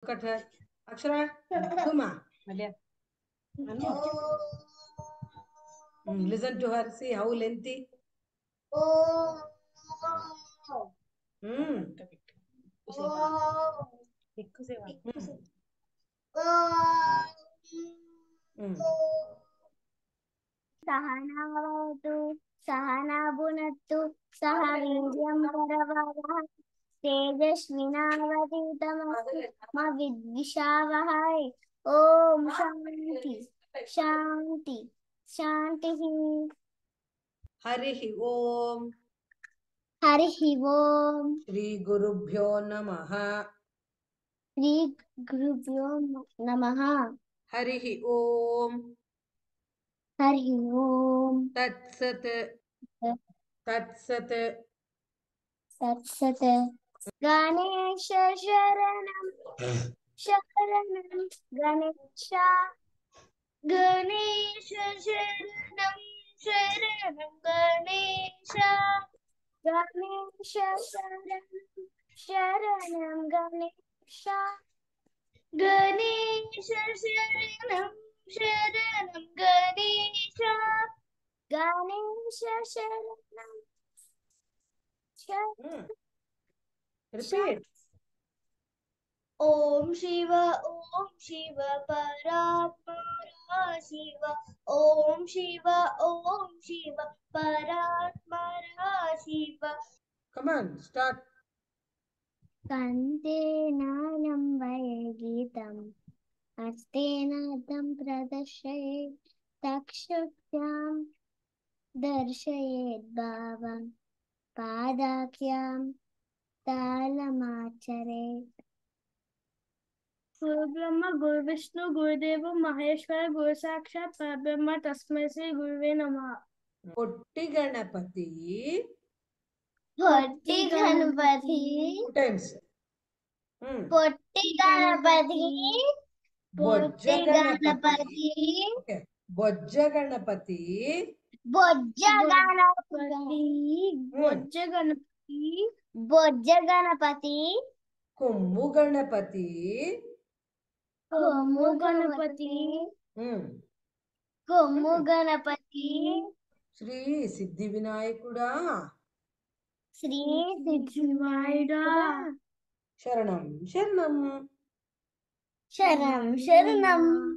Look at her. Akshara, Kuma. Listen to her. See how lengthy. Mm. सहनावतु सहना भुनक्तु सह वीर्यं करवावहै तेजस्विनावधीतमस्तु मा विद्विषावहै। ओम शांति शांति शांतिः। हरिः ओम. हरिः ओम. श्री गुरुभ्यो नमः. श्री गुरुभ्यो नमः. हरिः ओम. हरिः ओम. तत्सत् तत्सत् सत्सत्। गणेश शरणं शरणं गणेश गणेश शरणं शरणं गणेश गणेश शरणं शरणं गणेश गणेश शरणं शरणं गणेश गणेश शरणं शरणं। Repeat. Om Shiv परात्मा Shiv Om Shiv परात्मा Shiv. Come on, start. कंदेनानं वये गीतम् हस्तेनादं प्रदर्शयेत् तक्षुभ्यां दर्शयेत् भावं पादाख्यां तालमाचरेत्। गुरु ब्रह्मा गुरु विष्णु गुरुदेव महेश्वर गुरु साक्षात् परब्रह्म तस्मै श्री गुरुवे नमः। Potti Ganapati. पोट्टी गणपति 2 times. पोट्टी गणपति Bojja पोट्टी Ganapati. Ganapati Okay. Bojja Ganapati. बोज्ज गणपति बोज्ज गणपति बोज्ज गणपति Kommu Ganapati. कोमु गणपति Hmm. कोमु Ganapati Shri Siddhi Vinayakuda. Shri Siddhivinayaka Sharanam. Sharanam. शरणं शरणं।